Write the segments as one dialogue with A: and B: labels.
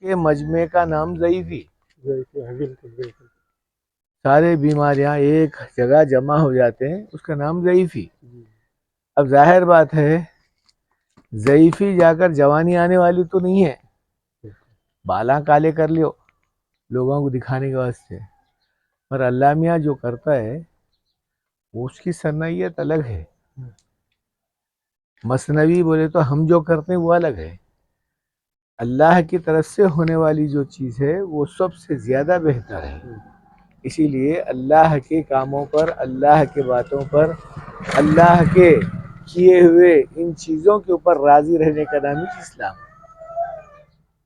A: کے مجمع کا نام ضعیفی.
B: بالکل بالکل.
A: سارے بیماریاں ایک جگہ جمع ہو جاتے ہیں، اس کا نام ضعیفی. اب ظاہر بات ہے ضعیفی جا کر جوانی آنے والی تو نہیں ہے، بالاں کالے کر لیو لوگوں کو دکھانے کے واسطے. پر اللہ میاں جو کرتا ہے وہ اس کی صنعیت الگ ہے. مثنوی بولے تو ہم جو کرتے ہیں وہ الگ ہے. اللہ کی طرف سے ہونے والی جو چیز ہے وہ سب سے زیادہ بہتر ہے. اسی لیے اللہ کے کاموں پر، اللہ کے باتوں پر، اللہ کے کیے ہوئے ان چیزوں کے اوپر راضی رہنے کا نام ہی اسلام ہے.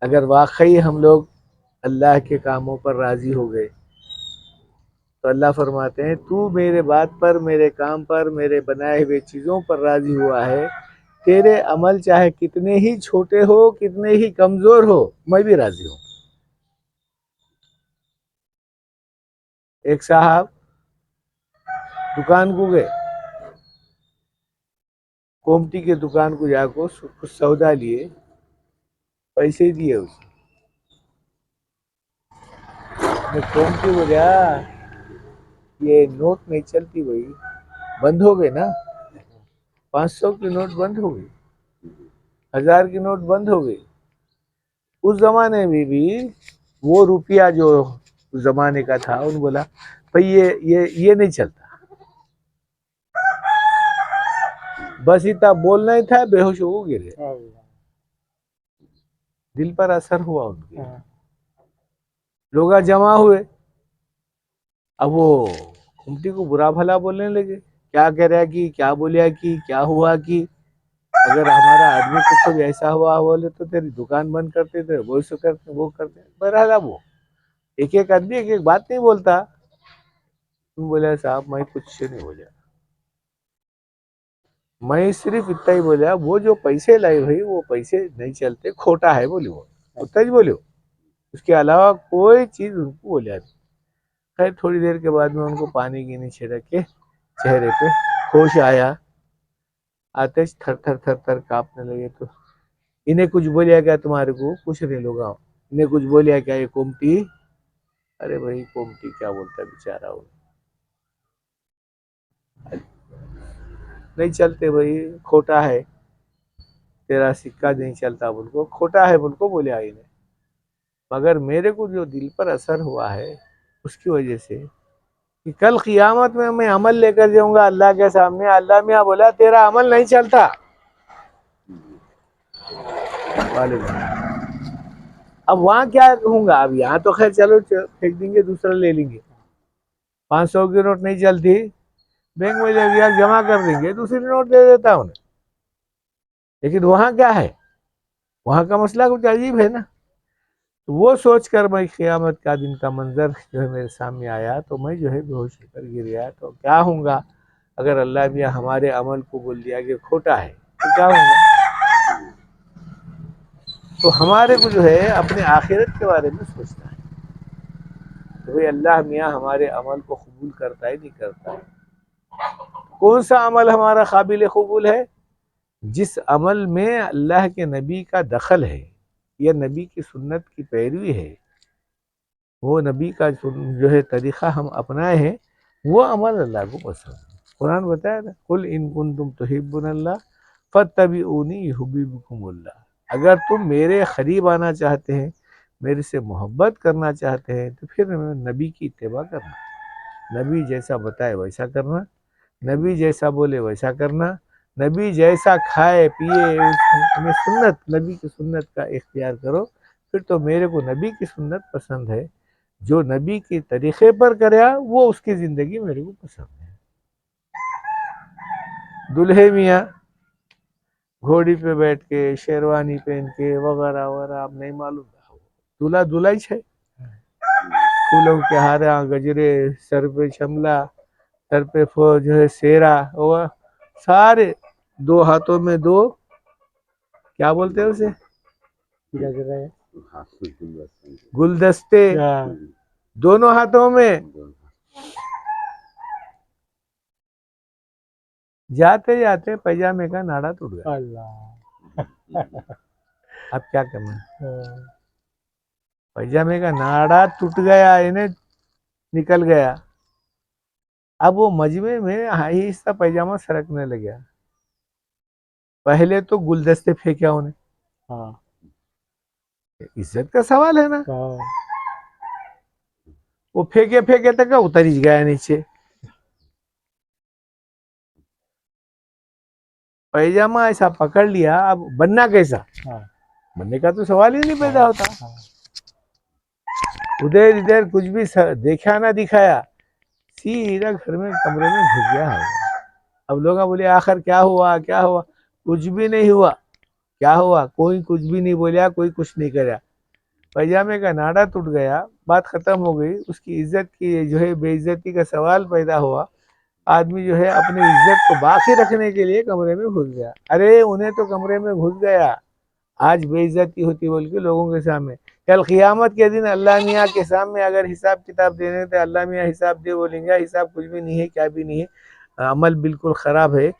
A: اگر واقعی ہم لوگ اللہ کے کاموں پر راضی ہو گئے تو اللہ فرماتے ہیں تو میرے بات پر، میرے کام پر، میرے بنائے ہوئے چیزوں پر راضی ہوا ہے، تیرے عمل چاہے کتنے ہی چھوٹے ہو، کتنے ہی کمزور ہو، میں بھی راضی ہوں. ایک صاحب دکان کو گئے، کومٹی کے دکان کو جا کو کچھ سودا لیے، پیسے دیے اسے. کومٹی بولیا یہ نوٹ نہیں چلتی بھائی، بند ہو گئے نا، 500 کی نوٹ بند ہو گئی، 1000 کی نوٹ بند ہو گئی. اس زمانے میں بھی وہ روپیہ جو اس زمانے کا تھا، انہوں نے بولا بھائی یہ نہیں چلتا. بس اتنا بولنا ہی تھا، بے ہوش ہو گرے. دل پر اثر ہوا ان کے. لوگ جمع ہوئے، اب وہ کمٹی کو برا بھلا بولنے لگے، کیا کہہ رہا کہ کیا بولیا کہ کیا ہوا کہ اگر ہمارا آدمی کو کوئی ایسا ہوا بولے تو تیری دکان بند کرتے تھے، وہ ایسا کرتے وہ کرتے. بہرحال وہ ایک ایک آدمی ایک ایک بات نہیں بولتا. تم بولے صاحب میں کچھ نہیں بولیا، میں صرف اتنا ہی بولیا وہ جو پیسے لائے بھائی وہ پیسے نہیں چلتے، کھوٹا ہے بولی. وہ اتنا ہی بولے، اس کے علاوہ کوئی چیز ان کو بولیا نہیں. خیر تھوڑی دیر کے بعد میں ان کو پانی گینی چھڑک کے چہرے پہ ہوش آیا، آتے تھر تھر تھر تھر کانپنے لگے. تو انہیں کچھ بولیا کیا تمہارے کو؟ کچھ نہیں. لوگ انہیں کچھ بولیا کیا یہ کومٹی؟ ارے بھائی کومٹی کیا بولتا بیچارہ، وہ نہیں چلتے بھائی، کھوٹا ہے، تیرا سکہ نہیں چلتا بول کو، کھوٹا ہے بول کو بولے آئی نے. مگر میرے کو جو دل پر اثر ہوا ہے اس کی وجہ سے کہ کل قیامت میں عمل لے کر جاؤں گا اللہ کے سامنے. اللہ میاں بولا تیرا عمل نہیں چلتا. اب وہاں کیا کہوں گا؟ اب یہاں تو خیر چلو پھینک دیں گے، دوسرا لے لیں گے. 500 کی نوٹ نہیں چلتی، بینک میں جمع کر دیں گے، دوسری نوٹ دے دیتا ہوں. لیکن وہاں کیا ہے؟ وہاں کا مسئلہ کچھ عجیب ہے نا. وہ سوچ کر میں قیامت کا دن کا منظر جو ہے میرے سامنے آیا تو میں جو ہے بے ہوش ہو کر گر گیا. تو کیا ہوں گا اگر اللہ میاں ہمارے عمل کو بول دیا کہ کھوٹا ہے تو کیا ہوں گا؟ تو ہمارے کو جو ہے اپنے آخرت کے بارے میں سوچنا ہے کہ بھئی اللہ میاں ہمارے عمل کو قبول کرتا ہے نہیں کرتا ہے. کون سا عمل ہمارا قابل قبول ہے؟ جس عمل میں اللہ کے نبی کا دخل ہے یا نبی کی سنت کی پیروی ہے، وہ نبی کا جو ہے طریقہ ہم اپنائے ہیں، وہ عمل اللہ کو پسند ہے. قرآن بتایا نا قل ان کنتم تحبون اللہ فاتبعونی یحببکم اللہ. اگر تم میرے قریب آنا چاہتے ہیں، میرے سے محبت کرنا چاہتے ہیں تو پھر نبی کی اتباع کرنا، نبی جیسا بتائے ویسا کرنا، نبی جیسا بولے ویسا کرنا، نبی جیسا کھائے پیے سنت نبی کی سنت کا اختیار کرو. پھر تو میرے کو نبی کی سنت پسند ہے. جو نبی کے طریقے پر کریا وہ اس کی زندگی میرے کو پسند ہے. دلہے میاں گھوڑی پہ بیٹھ کے شیروانی پہن کے وغیرہ وغیرہ، آپ نہیں معلوم دلہا دلہا ہی ہے، پھولوں کے ہارا، گجرے، سر پہ شملہ، سر پہ جو ہے سیرا، وہ سارے دو ہاتھوں میں دو کیا بولتے ہیں اسے، گلدستے دونوں ہاتھوں میں. جاتے جاتے پیجامے کا ناڑا ٹوٹ گیا. اب کیا کرنا؟ पैजामे का नाड़ा टूट गया, इन्हें निकल गया। अब वो मजमे में आहिस्ता पैजामा सरकने लगा। पहले तो गुलदस्ते फेंके उन्हें,
B: हाँ
A: इज्जत का सवाल है ना।
B: हाँ
A: वो फेंके फेंके तक उतर ही गया नीचे। पैजामा ऐसा पकड़ लिया, अब बनना कैसा?
B: हाँ
A: बनने का तो सवाल ही नहीं पैदा होता।
B: हाँ
A: उधर इधर कुछ भी देखा ना दिखाया, सीधा घर में कमरे में घुस गया है। अब लोग बोले आखिर क्या हुआ क्या हुआ? कुछ भी नहीं हुआ। क्या हुआ? कोई कुछ भी नहीं बोला, कोई कुछ नहीं करा। पैजामे का नाड़ा टूट गया, बात खत्म हो गई। उसकी इज्जत की जो है बेइज्जती का सवाल पैदा हुआ। आदमी जो है अपनी इज्जत को बाकी रखने के लिए कमरे में घुस गया। अरे उन्हें तो कमरे में घुस गया, आज बेइज्जती होती बोल के लोगों के सामने। कल क़ियामत के दिन अल्लाह मियाँ के सामने अगर हिसाब किताब देने थे, अल्लाह मियाँ हिसाब दे बोलेंगे हिसाब कुछ भी नहीं है, क्या भी नहीं है, अमल बिल्कुल ख़राब है,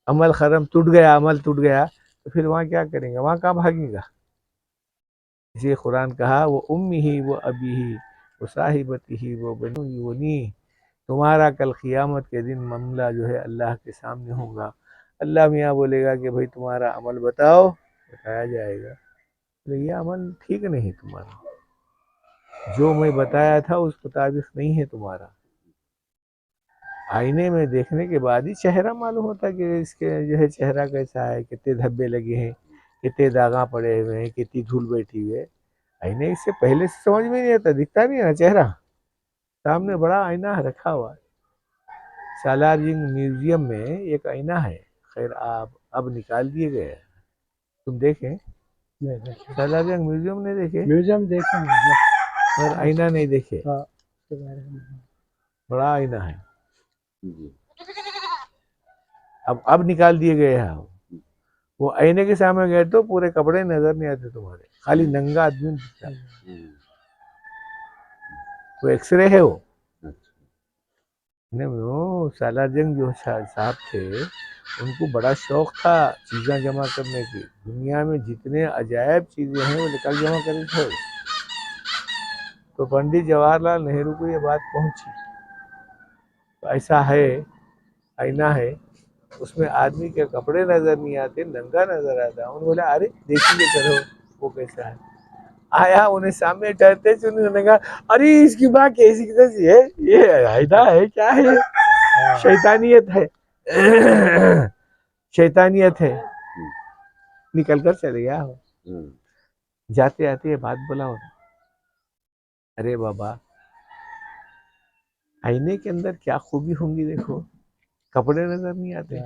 A: अमल खरम टूट गया, अमल टूट गया, तो फिर वहाँ क्या करेंगे? वहाँ कहाँ भागेगा? इसे कुरान कहा वो उम्मी ही वो अबी ही वो साहिबती ही वो बनी। तुम्हारा कल क़ियामत के दिन मामला जो है अल्लाह के सामने होगा। अल्लाह मियाँ बोलेगा कि भाई तुम्हारा अमल बताओ, बताया जाएगा। तो ये अमल ठीक नहीं तुम्हारा, जो मैं बताया था उस मुताबिक नहीं है तुम्हारा। आईने में देखने के बाद ही चेहरा मालूम होता है कि इसके जो है चेहरा कैसा है, कितने धब्बे लगे हैं, कितने दागा पड़े हुए हैं, कितनी धूल बैठी हुई है। आईने इससे पहले से समझ में नहीं आता, दिखता नहीं है ना चेहरा। सामने बड़ा आईना रखा हुआ है। सालारजंग म्यूजियम में एक आईना है, खैर आप अब निकाल दिए गए हैं। तुम देखें?
B: नहीं देखे,
A: सालारजंग म्यूजियम नहीं देखे?
B: म्यूजियम देखे हैं।
A: और आईना नहीं देखे?
B: हाँ उसके बारे में
A: बड़ा आईना है, अब निकाल दिए गए हैं। वो आईने के सामने गए तो पूरे कपड़े नजर नहीं आते तुम्हारे, खाली नंगा आदमी दिखता है। वो एक्सरे है वो। नहीं, वो सालारजंग जो साहब थे, उनको बड़ा शौक था चीज़ें जमा करने की। दुनिया में जितने अजायब चीज़ें हैं वो निकाल जमा करे थे। तो पंडित जवाहरलाल नेहरू को ये बात पहुंची, तो ऐसा है, आईना है, उसमें आदमी के कपड़े नजर नहीं आते, नंगा नजर आता है। उन्होंने बोला अरे देखिए चलो वो कैसा है। आया, उन्हें सामने ठहरते थे, उन्होंने कहा अरे इसकी माँ कैसी कैसी है, ये आईना है क्या है? शैतानियत है, शैतानियत है। निकल कर चले गया। जाते आते ये बात बोला उन्हें, अरे बाबा आईने के अंदर क्या खूबी होंगी, देखो कपड़े नजर नहीं आते,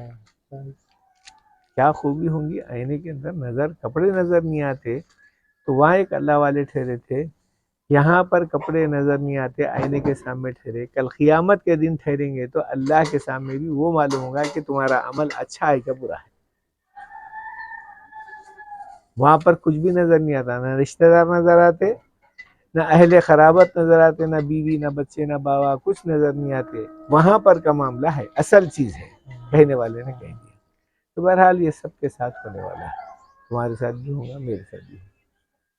A: क्या खूबी होंगी आईने के अंदर, नजर कपड़े नजर नहीं आते। तो वहाँ एक अल्लाह वाले ठहरे थे, यहाँ पर कपड़े नजर नहीं आते, आईने के सामने ठहरे। कल क़ियामत के दिन ठहरेंगे तो अल्लाह के सामने भी वो मालूम होगा कि तुम्हारा अमल अच्छा है क्या बुरा है। वहाँ पर कुछ भी नजर नहीं आता, ना रिश्तेदार नजर आते, ना अहले खराबत नजर आते, ना बीवी, ना बच्चे, ना बाबा, कुछ नजर नहीं आते। वहाँ पर का मामला है, असल चीज है, कहने वाले ने कह दिया। तो बहरहाल ये सबके साथ होने वाला है, तुम्हारे साथ भी होगा, मेरे साथ भी होगा।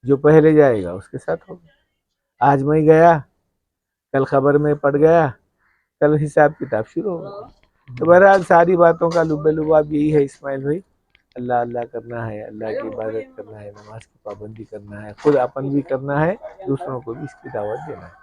A: जो पहले जाएगा उसके साथ होगा। आज मैं गया, कल खबर में पड़ गया, कल हिसाब किताब शुरू होगा। तो बहरहाल सारी बातों का लुब्बे लुबाब यही है इस्माइल भाई, अल्लाह अल्लाह करना है, अल्लाह की इबादत करना है, नमाज की पाबंदी करना है, खुद अपन भी करना है, दूसरों को भी इसकी दावत देना है।